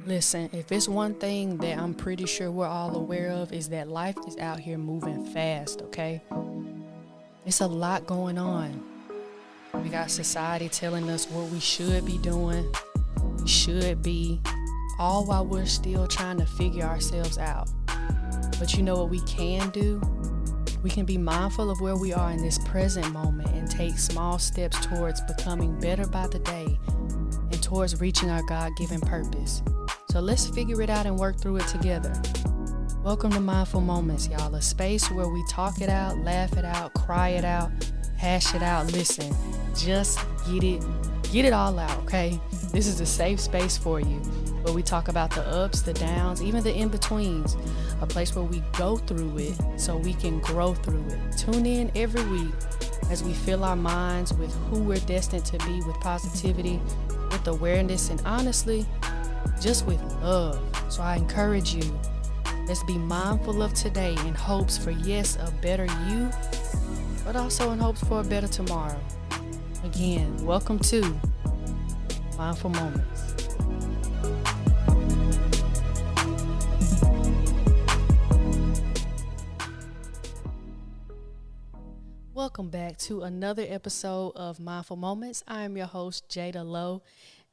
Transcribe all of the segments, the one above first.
Listen, if it's one thing that I'm pretty sure we're all aware of is that life is out here moving fast, okay? It's a lot going on. We got society telling us what we should be doing, we should be, all while we're still trying to figure ourselves out. But you know what we can do? We can be mindful of where we are in this present moment and take small steps towards becoming better by the day and towards reaching our God-given purpose. So let's figure it out and work through it together. Welcome to Mindful Moments, y'all. A space where we talk it out, laugh it out, cry it out, hash it out. Listen, just get it all out, okay? This is a safe space for you where we talk about the ups, the downs, even the in-betweens. A place where we go through it so we can grow through it. Tune in every week as we fill our minds with who we're destined to be, with positivity, with awareness, and honestly, just with love. So I encourage you, let's be mindful of today in hopes for, yes, a better you, but also in hopes for a better tomorrow. Again, welcome to Mindful Moments. Welcome back to another episode of Mindful Moments. I am your host, Jada Lowe.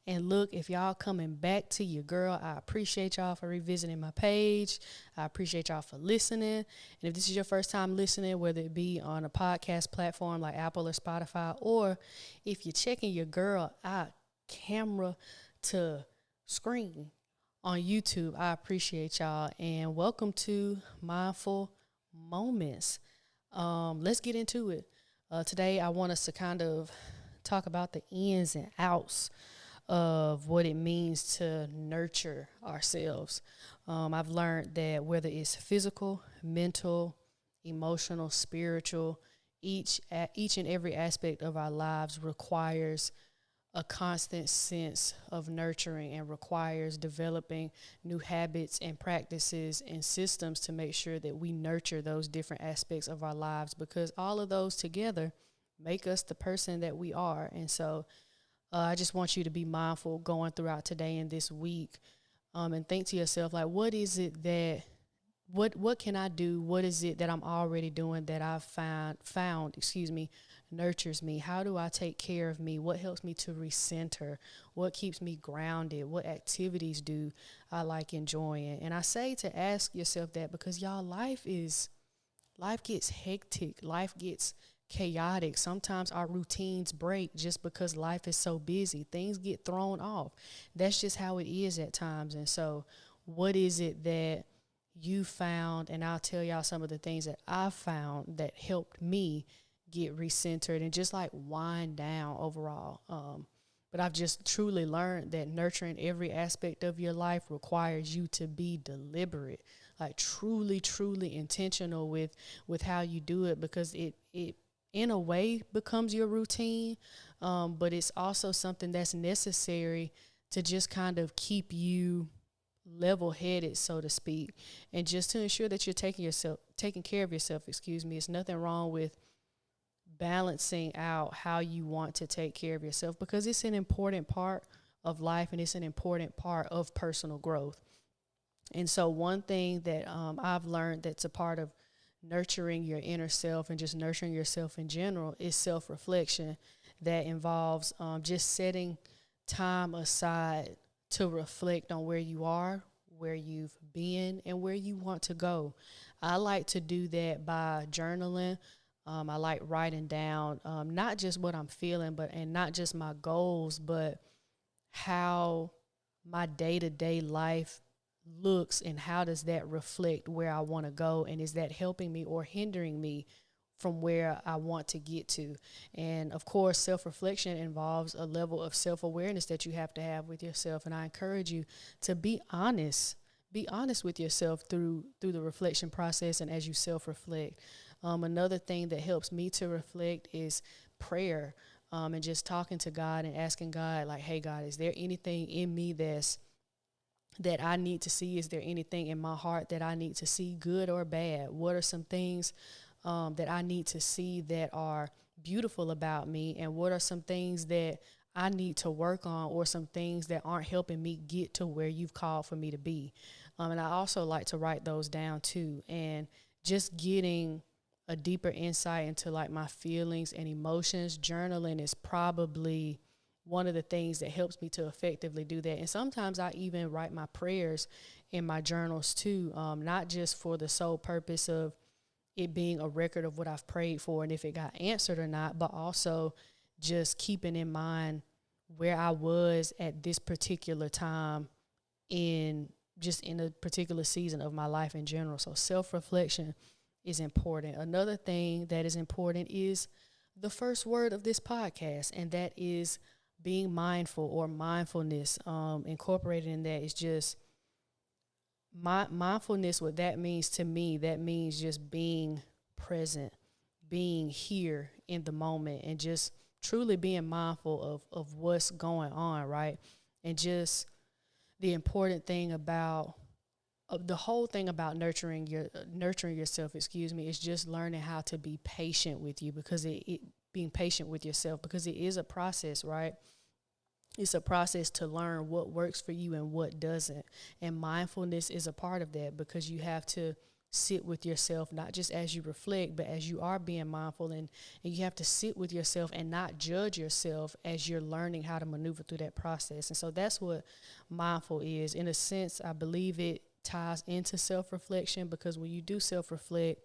And look, if y'all coming back to your girl, I appreciate y'all for revisiting my page. I appreciate y'all for listening. And if this is your first time listening, whether it be on a podcast platform like Apple or Spotify, or if you're checking your girl out camera to screen on YouTube, I appreciate y'all. And welcome to Mindful Moments. Let's get into it. Today, I want us to kind of talk about the ins and outs of what it means to nurture ourselves. I've learned that whether it's physical, mental, emotional, spiritual, each and every aspect of our lives requires a constant sense of nurturing and requires developing new habits and practices and systems to make sure that we nurture those different aspects of our lives, because all of those together make us the person that we are. And so I just want you to be mindful going throughout today and this week, and think to yourself, like, what is it that, what can I do? What is it that I'm already doing that I've found, nurtures me? How do I take care of me? What helps me to recenter? What keeps me grounded? What activities do I like enjoying? And I say to ask yourself that because y'all, life gets hectic. Life gets chaotic. Sometimes our routines break just because life is so busy. Things get thrown off. That's just how it is at times. And so what is it that you found? And I'll tell y'all some of the things that I found that helped me get recentered and just like wind down overall. But I've just truly learned that nurturing every aspect of your life requires you to be deliberate, like truly, truly intentional with how you do it, because it in a way becomes your routine, but it's also something that's necessary to just kind of keep you level-headed, so to speak, and just to ensure that you're taking care of yourself. It's nothing wrong with balancing out how you want to take care of yourself, because it's an important part of life and it's an important part of personal growth. And so one thing that I've learned that's a part of nurturing your inner self and just nurturing yourself in general is self-reflection. That involves just setting time aside to reflect on where you are, where you've been, and where you want to go. I like to do that by journaling. I like writing down not just what I'm feeling, and not just my goals, but how my day-to-day life looks and how does that reflect where I want to go, and is that helping me or hindering me from where I want to get to. And of course, self-reflection involves a level of self-awareness that you have to have with yourself, and I encourage you to be honest with yourself through the reflection process and as you self-reflect. Another thing that helps me to reflect is prayer, and just talking to God and asking God, like, hey God, is there anything in me that I need to see? Is there anything in my heart that I need to see, good or bad? What are some things that I need to see that are beautiful about me? And what are some things that I need to work on, or some things that aren't helping me get to where you've called for me to be. And I also like to write those down too. And just getting a deeper insight into like my feelings and emotions, journaling is probably one of the things that helps me to effectively do that. And sometimes I even write my prayers in my journals too, not just for the sole purpose of it being a record of what I've prayed for and if it got answered or not, but also just keeping in mind where I was at this particular time in a particular season of my life in general. So self-reflection is important. Another thing that is important is the first word of this podcast, and that is being mindful, or mindfulness. Incorporated in that is just mindfulness. What that means to me, that means just being present, being here in the moment, and just truly being mindful of what's going on, right? And just the important thing about the whole thing about nurturing yourself, is just learning how to be patient with you, because being patient with yourself, because it is a process, right? It's a process to learn what works for you and what doesn't. And mindfulness is a part of that, because you have to sit with yourself, not just as you reflect, but as you are being mindful, and you have to sit with yourself and not judge yourself as you're learning how to maneuver through that process. And so that's what mindful is. In a sense, I believe it ties into self-reflection, because when you do self-reflect,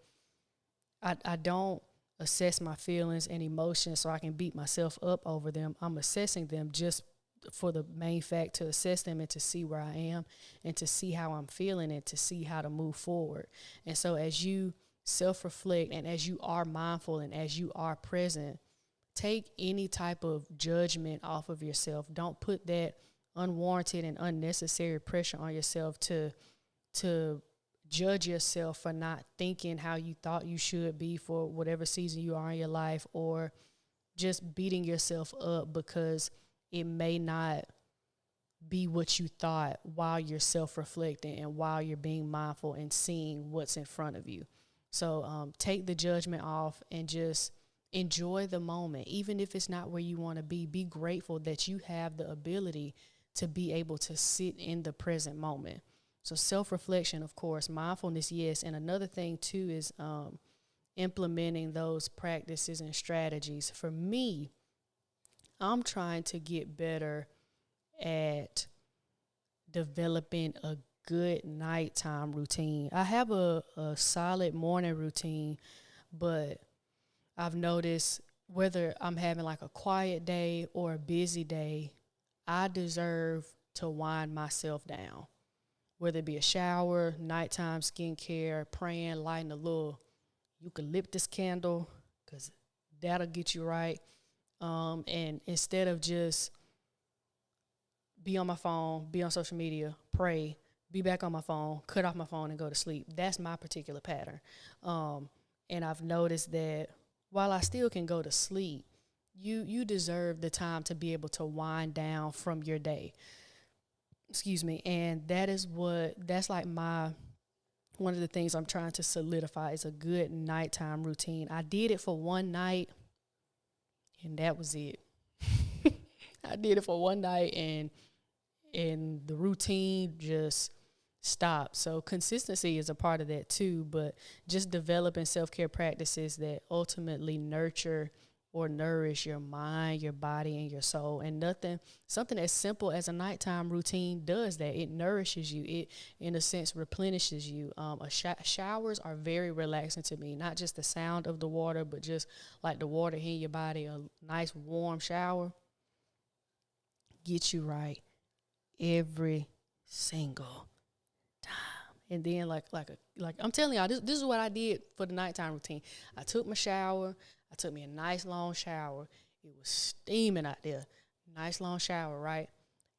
I don't assess my feelings and emotions so I can beat myself up over them. I'm assessing them just for the main fact to assess them and to see where I am and to see how I'm feeling and to see how to move forward. And so as you self-reflect and as you are mindful and as you are present, take any type of judgment off of yourself. Don't put that unwarranted and unnecessary pressure on yourself to judge yourself for not thinking how you thought you should be for whatever season you are in your life, or just beating yourself up because it may not be what you thought while you're self-reflecting and while you're being mindful and seeing what's in front of you. So take the judgment off and just enjoy the moment. Even if it's not where you want to be grateful that you have the ability to be able to sit in the present moment. So self-reflection, of course, mindfulness, yes. And another thing too is implementing those practices and strategies. For me, I'm trying to get better at developing a good nighttime routine. I have a solid morning routine, but I've noticed whether I'm having like a quiet day or a busy day, I deserve to wind myself down. Whether it be a shower, nighttime skincare, praying, lighting a little eucalyptus candle, because that'll get you right. And instead of just be on my phone, be on social media, pray, be back on my phone, cut off my phone and go to sleep. That's my particular pattern. And I've noticed that while I still can go to sleep, you deserve the time to be able to wind down from your day. Excuse me. And that's like one of the things I'm trying to solidify is a good nighttime routine. I did it for one night and that was it. I did it for one night and the routine just stopped. So consistency is a part of that too, but just developing self-care practices that ultimately nurture or nourish your mind, your body, and your soul. And something as simple as a nighttime routine does that. It nourishes you. It, in a sense, replenishes you. Showers are very relaxing to me. Not just the sound of the water, but just like the water hitting your body. A nice warm shower gets you right every single time. And then like I'm telling y'all, this is what I did for the nighttime routine. I took my shower. I took me a nice long shower. It was steaming out there. Nice long shower, right?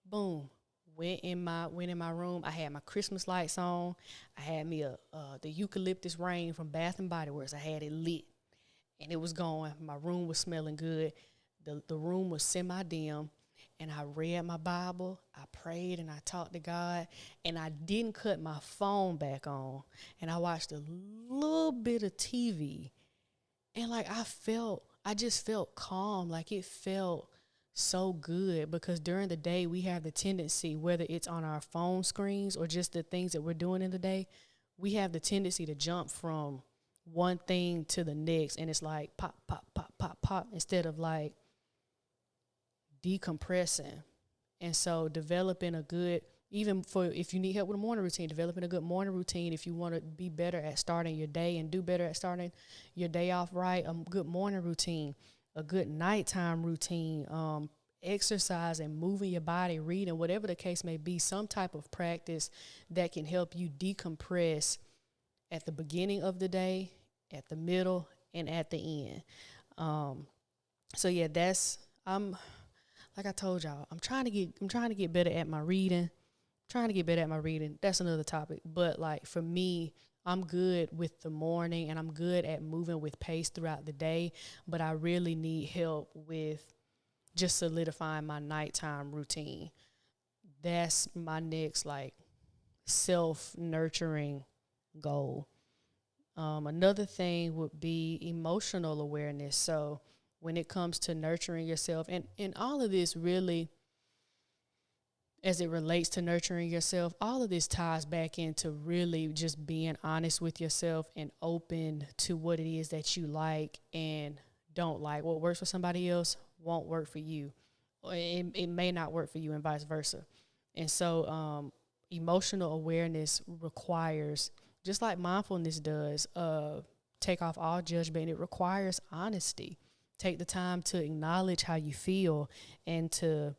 Boom. Went in my room. I had my Christmas lights on. I had me the eucalyptus rain from Bath and Body Works. I had it lit, and it was going. My room was smelling good. The room was semi-dim, and I read my Bible. I prayed and I talked to God, and I didn't cut my phone back on. And I watched a little bit of TV. And like I just felt calm. Like it felt so good, because during the day we have the tendency, whether it's on our phone screens or just the things that we're doing in the day, we have the tendency to jump from one thing to the next, and it's like pop, pop, pop, pop, pop, instead of like decompressing. And so developing a good, even for if you need help with a morning routine, developing a good morning routine, if you want to be better at starting your day and do better at starting your day off right, a good morning routine, a good nighttime routine, exercise and moving your body, reading, whatever the case may be, some type of practice that can help you decompress at the beginning of the day, at the middle, and at the end. So yeah, I'm like I told y'all, I'm trying to get better at my reading. Trying to get better at my reading. That's another topic. But like for me, I'm good with the morning and I'm good at moving with pace throughout the day, but I really need help with just solidifying my nighttime routine. That's my next like self-nurturing goal. Another thing would be emotional awareness. So when it comes to nurturing yourself, and all of this really, as it relates to nurturing yourself, all of this ties back into really just being honest with yourself and open to what it is that you like and don't like. What works for somebody else won't work for you. Or it may not work for you, and vice versa. And so emotional awareness requires, just like mindfulness does, take off all judgment. It requires honesty. Take the time to acknowledge how you feel and to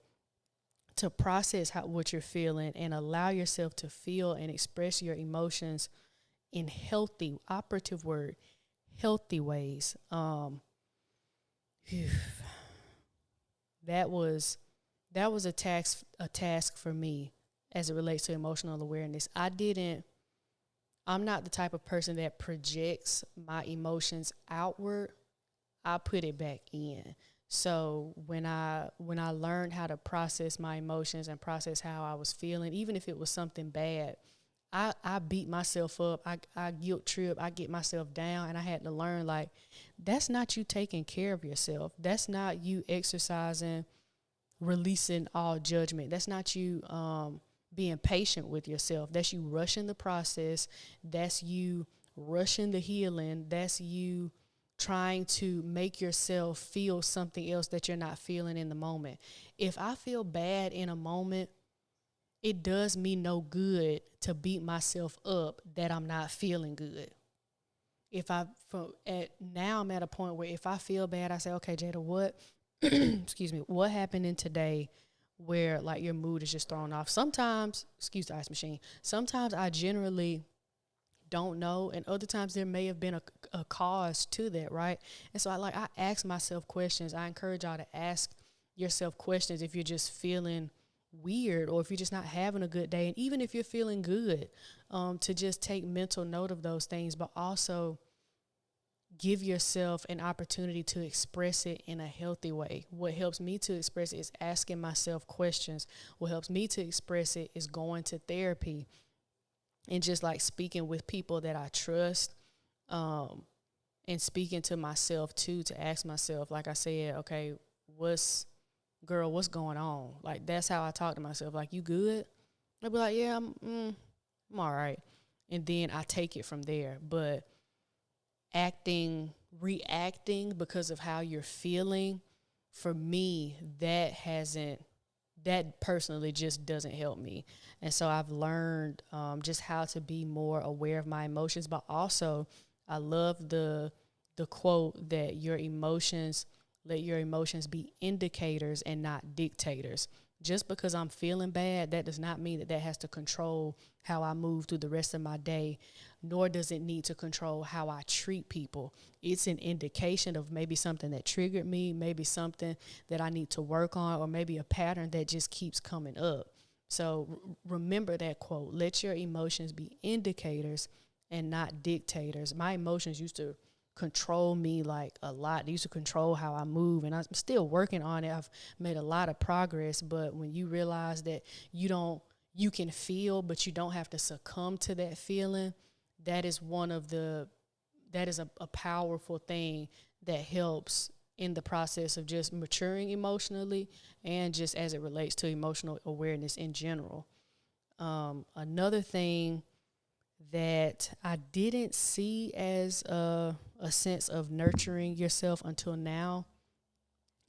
process what you're feeling, and allow yourself to feel and express your emotions in healthy, operative word, healthy ways. That was a task for me as it relates to emotional awareness. I'm not the type of person that projects my emotions outward. I put it back in. So when I learned how to process my emotions and process how I was feeling, even if it was something bad, I beat myself up. I guilt trip. I get myself down, and I had to learn, like, that's not you taking care of yourself. That's not you exercising, releasing all judgment. That's not you being patient with yourself. That's you rushing the process. That's you rushing the healing. That's you trying to make yourself feel something else that you're not feeling in the moment. If I feel bad in a moment, it does me no good to beat myself up that I'm not feeling good. Now I'm at a point where if I feel bad, I say, okay, Jada, what, excuse me, what happened in today where like your mood is just thrown off? Sometimes, excuse the ice machine, sometimes I generally don't know, and other times there may have been a cause to that, right? And so I ask myself questions. I encourage y'all to ask yourself questions if you're just feeling weird, or if you're just not having a good day, and even if you're feeling good, to just take mental note of those things, but also give yourself an opportunity to express it in a healthy way. What helps me to express it is asking myself questions. What helps me to express it is going to therapy and just like speaking with people that I trust, and speaking to myself too, to ask myself, like I said, okay, what's going on? Like, that's how I talk to myself. Like, you good? I'll be like, yeah, I'm all right. And then I take it from there. But reacting because of how you're feeling, for me, that personally just doesn't help me. And so I've learned just how to be more aware of my emotions, but also I love the quote that let your emotions be indicators and not dictators. Just because I'm feeling bad, that does not mean that has to control how I move through the rest of my day, nor does it need to control how I treat people. It's an indication of maybe something that triggered me, maybe something that I need to work on, or maybe a pattern that just keeps coming up. So remember that quote, let your emotions be indicators and not dictators. My emotions used to control me like a lot. They used to control how I move, and I'm still working on it. I've made a lot of progress, but when you realize that you can feel, but you don't have to succumb to that feeling, that is a powerful thing that helps in the process of just maturing emotionally and just as it relates to emotional awareness in general. Another thing that I didn't see as a sense of nurturing yourself until now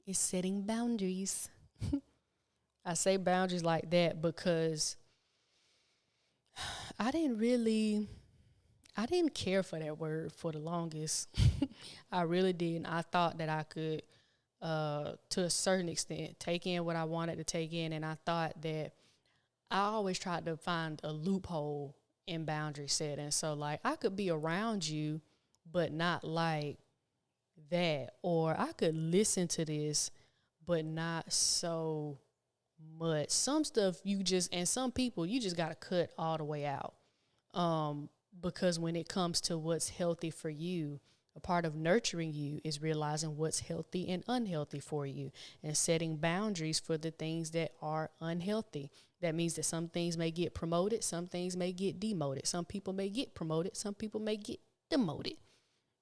is setting boundaries. I say boundaries like that because I didn't care for that word for the longest. I really didn't. I thought that I could, to a certain extent, take in what I wanted to take in, and I thought that I always tried to find a loophole in boundary setting. So, like, I could be around you, but not like that. Or I could listen to this, but not so much. Some stuff and some people, you just got to cut all the way out. Because when it comes to what's healthy for you, a part of nurturing you is realizing what's healthy and unhealthy for you and setting boundaries for the things that are unhealthy. That means that some things may get promoted, some things may get demoted. Some people may get promoted, some people may get demoted.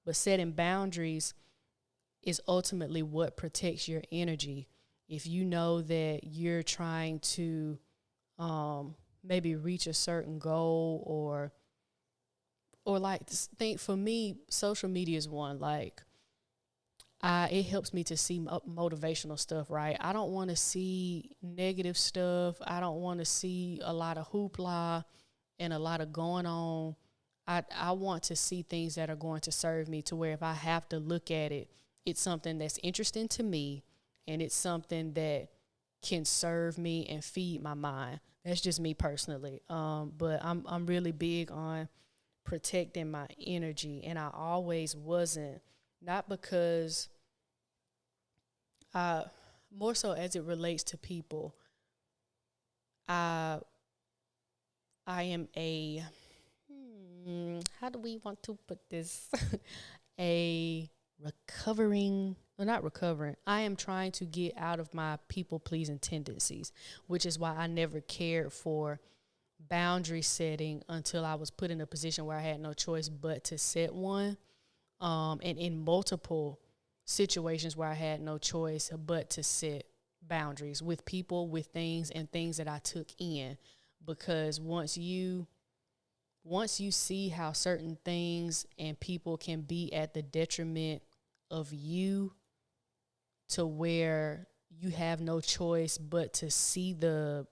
But setting boundaries is ultimately what protects your energy. If you know that you're trying to maybe reach a certain goal or like think, for me, social media is one. Like, it helps me to see motivational stuff, right? I don't want to see negative stuff. I don't want to see a lot of hoopla and a lot of going on. I want to see things that are going to serve me, to where if I have to look at it, it's something that's interesting to me and it's something that can serve me and feed my mind. That's just me personally. But I'm really big on protecting my energy, and I always wasn't. Not because more so as it relates to people, I am a how do we want to put this? a recovering, well, not recovering. I am trying to get out of my people pleasing tendencies, which is why I never cared for boundary setting until I was put in a position where I had no choice but to set one. And in multiple situations where I had no choice but to set boundaries with people, with things, and things that I took in. Because once you see how certain things and people can be at the detriment of you, to where you have no choice but to see the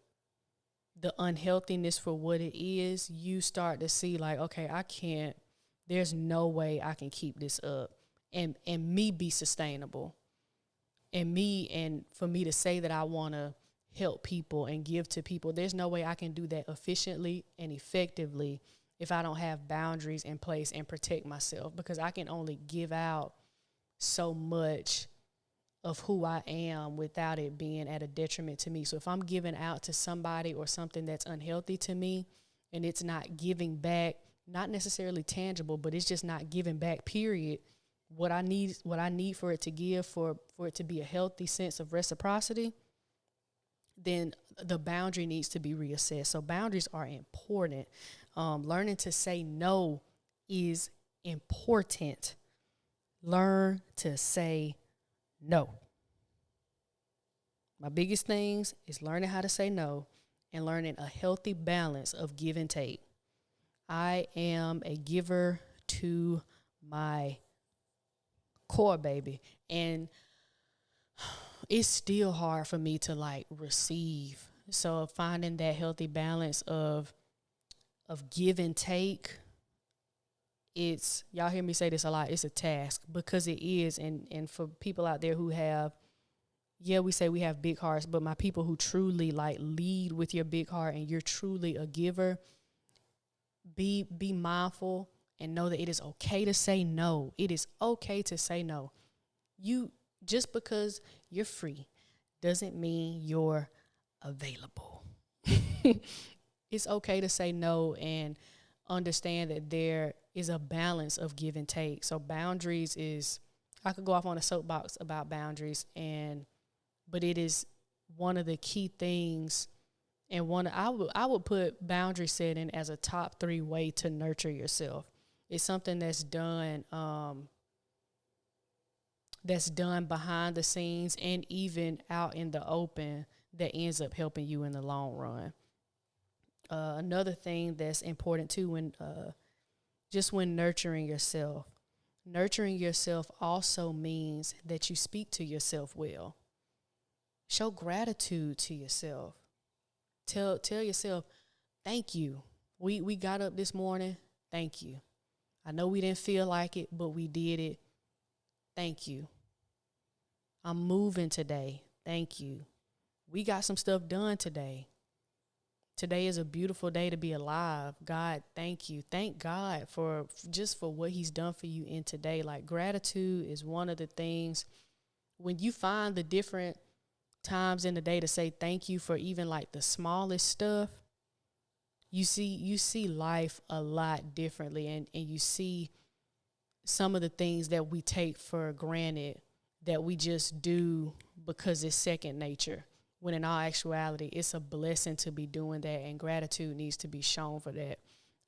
unhealthiness for what it is, you start to see like, okay, there's no way I can keep this up and me be sustainable. And for me to say that I want to help people and give to people, there's no way I can do that efficiently and effectively if I don't have boundaries in place and protect myself, because I can only give out so much of who I am without it being at a detriment to me. So if I'm giving out to somebody or something that's unhealthy to me and it's not giving back, not necessarily tangible, but it's just not giving back, period, what I need for it to give, for it to be a healthy sense of reciprocity, then the boundary needs to be reassessed. So boundaries are important. Learning to say no is important. Learn to say no. My biggest things is learning how to say no and learning a healthy balance of give and take. I am a giver to my core, baby. And it's still hard for me to like receive. So finding that healthy balance of give and take, it's, y'all hear me say this a lot, it's a task, because it is. And for people out there who have, we say we have big hearts, but my people who truly like lead with your big heart and you're truly a giver, be mindful and know that it is okay to say no. It is okay to say no. You, just because you're free doesn't mean you're available. It's okay to say no and understand that there is a balance of give and take. So boundaries is, I could go off on a soapbox about boundaries, but it is one of the key things, and I would put boundary setting as a top 3 way to nurture yourself. It's something that's done that's done behind the scenes and even out in the open that ends up helping you in the long run. Another thing that's important too, when nurturing yourself also means that you speak to yourself well. Show gratitude to yourself. Tell yourself, thank you. We got up this morning. Thank you. I know we didn't feel like it, but we did it. Thank you. I'm moving today. Thank you. We got some stuff done today. Today is a beautiful day to be alive. God, thank you. Thank God for what he's done for you in today. Like, gratitude is one of the things when you find the different times in the day to say thank you for even like the smallest stuff, you see life a lot differently, and you see some of the things that we take for granted that we just do because it's second nature, when in all actuality it's a blessing to be doing that, and gratitude needs to be shown for that.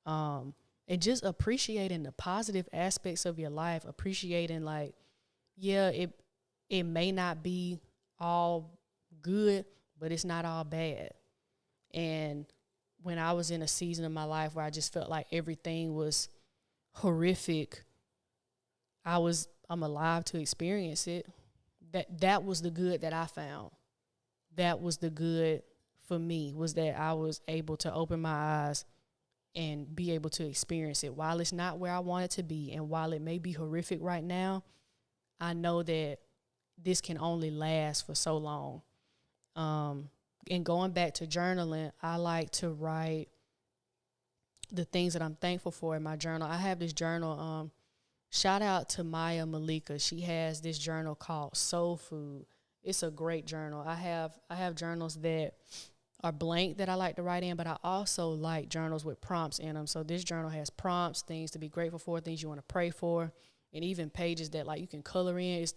And just appreciating the positive aspects of your life, appreciating like, yeah, it may not be all good, but it's not all bad. And when I was in a season of my life where I just felt like everything was horrific, I'm alive to experience it. That was the good that I found. That was the good for me, was that I was able to open my eyes and be able to experience it. While it's not where I want it to be, and while it may be horrific right now, I know that this can only last for so long. And going back to journaling, I like to write the things that I'm thankful for in my journal. I have this journal. Shout out to Maya Malika. She has this journal called Soul Food. It's a great journal. I have journals that are blank that I like to write in, but I also like journals with prompts in them. So this journal has prompts, things to be grateful for, things you want to pray for, and even pages that like you can color in. It's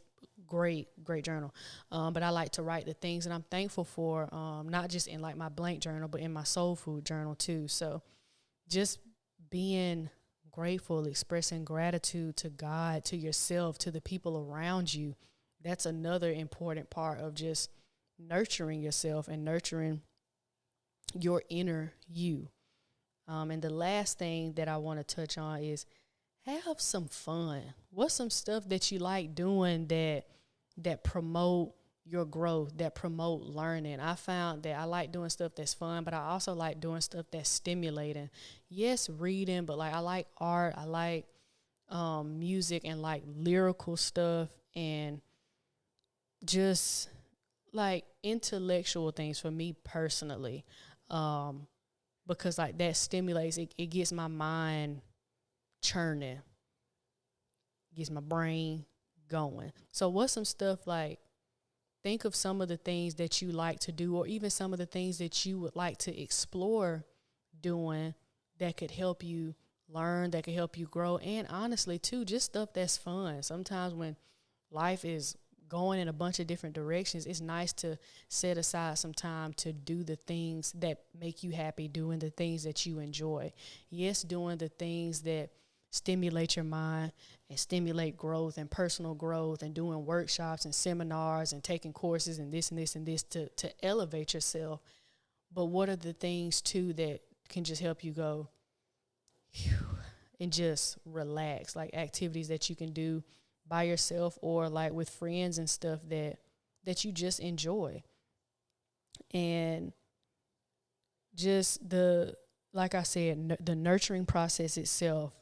great journal. But I like to write the things that I'm thankful for, not just in like my blank journal, but in my Soul Food journal too. So just being grateful, expressing gratitude to God, to yourself, to the people around you. That's another important part of just nurturing yourself and nurturing your inner you. And the last thing that I want to touch on is have some fun. What's some stuff that you like doing that promote your growth, that promote learning? I found that I like doing stuff that's fun, but I also like doing stuff that's stimulating. Yes, reading, but like I like art, I like music and like lyrical stuff, and just like intellectual things for me personally, because like that stimulates, it gets my mind churning, gets my brain going. So what's some stuff like, think of some of the things that you like to do, or even some of the things that you would like to explore doing that could help you learn, that could help you grow. And honestly too, just stuff that's fun. Sometimes when life is going in a bunch of different directions, it's nice to set aside some time to do the things that make you happy, doing the things that you enjoy. Yes, doing the things that stimulate your mind and stimulate growth and personal growth, and doing workshops and seminars and taking courses and this and this and this to elevate yourself. But what are the things too that can just help you go and just relax, like activities that you can do by yourself or like with friends and stuff that you just enjoy. And just like I said, the nurturing process itself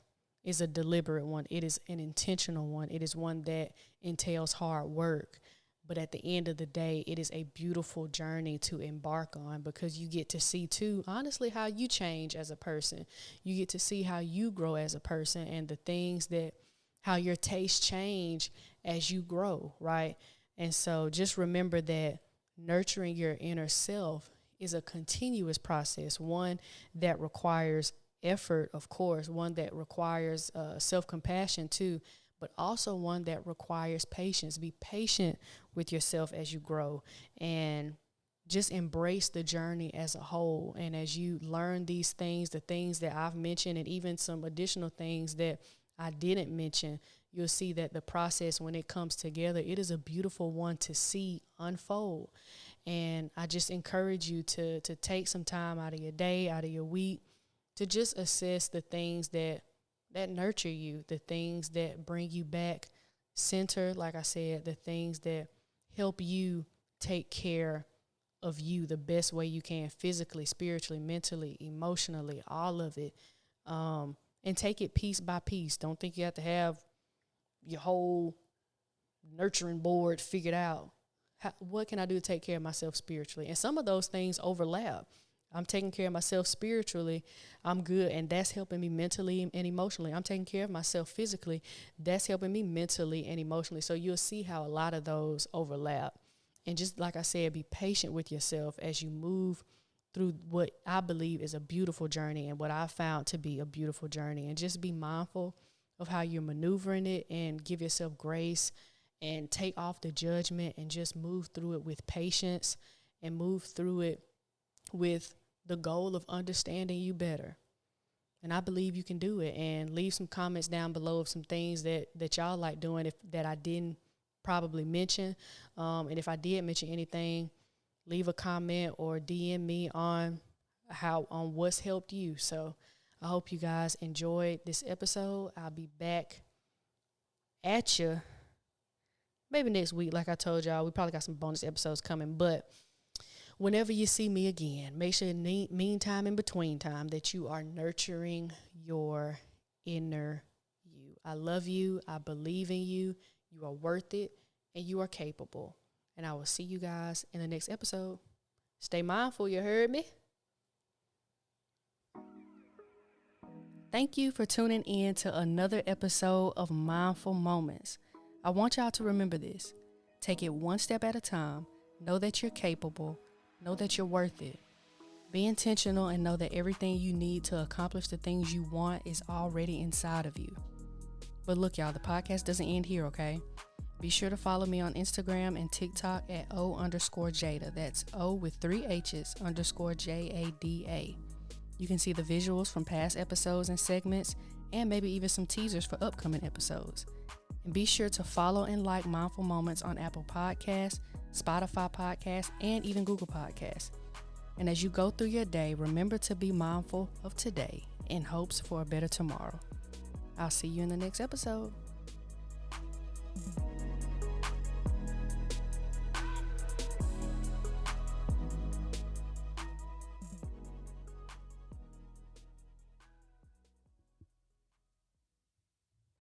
is a deliberate one. It is an intentional one. It is one that entails hard work. But at the end of the day, it is a beautiful journey to embark on, because you get to see too, honestly, how you change as a person. You get to see how you grow as a person, and the things that, how your tastes change as you grow, right? And so just remember that nurturing your inner self is a continuous process, one that requires effort, of course, one that requires self-compassion too, but also one that requires patience. Be patient with yourself as you grow, and just embrace the journey as a whole. And as you learn these things, the things that I've mentioned, and even some additional things that I didn't mention, you'll see that the process, when it comes together, it is a beautiful one to see unfold. And I just encourage you to take some time out of your day, out of your week, to just assess the things that nurture you, the things that bring you back center, like I said, the things that help you take care of you the best way you can, physically, spiritually, mentally, emotionally, all of it. And take it piece by piece. Don't think you have to have your whole nurturing board figured out. What can I do to take care of myself spiritually? And some of those things overlap. I'm taking care of myself spiritually, I'm good, and that's helping me mentally and emotionally. I'm taking care of myself physically, that's helping me mentally and emotionally. So you'll see how a lot of those overlap. And just like I said, be patient with yourself as you move through what I believe is a beautiful journey and what I found to be a beautiful journey. And just be mindful of how you're maneuvering it, and give yourself grace and take off the judgment, and just move through it with patience, and move through it with the goal of understanding you better. And I believe you can do it. And leave some comments down below of some things that y'all like doing that I didn't probably mention. And if I did mention anything, leave a comment or DM me on what's helped you. So I hope you guys enjoyed this episode. I'll be back at you maybe next week. Like I told y'all, we probably got some bonus episodes coming, but whenever you see me again, make sure meantime in between time that you are nurturing your inner you. I love you. I believe in you. You are worth it, and you are capable. And I will see you guys in the next episode. Stay mindful, you heard me? Thank you for tuning in to another episode of Mindful Moments. I want y'all to remember this. Take it one step at a time. Know that you're capable. Know that you're worth it. Be intentional and know that everything you need to accomplish the things you want is already inside of you. But look, y'all, the podcast doesn't end here, okay? Be sure to follow me on Instagram and TikTok at O_Jada. That's O with 3 H's _JADA. You can see the visuals from past episodes and segments, and maybe even some teasers for upcoming episodes. And be sure to follow and like Mindful Moments on Apple Podcasts, Spotify Podcasts, and even Google Podcasts. And as you go through your day, remember to be mindful of today in hopes for a better tomorrow. I'll see you in the next episode.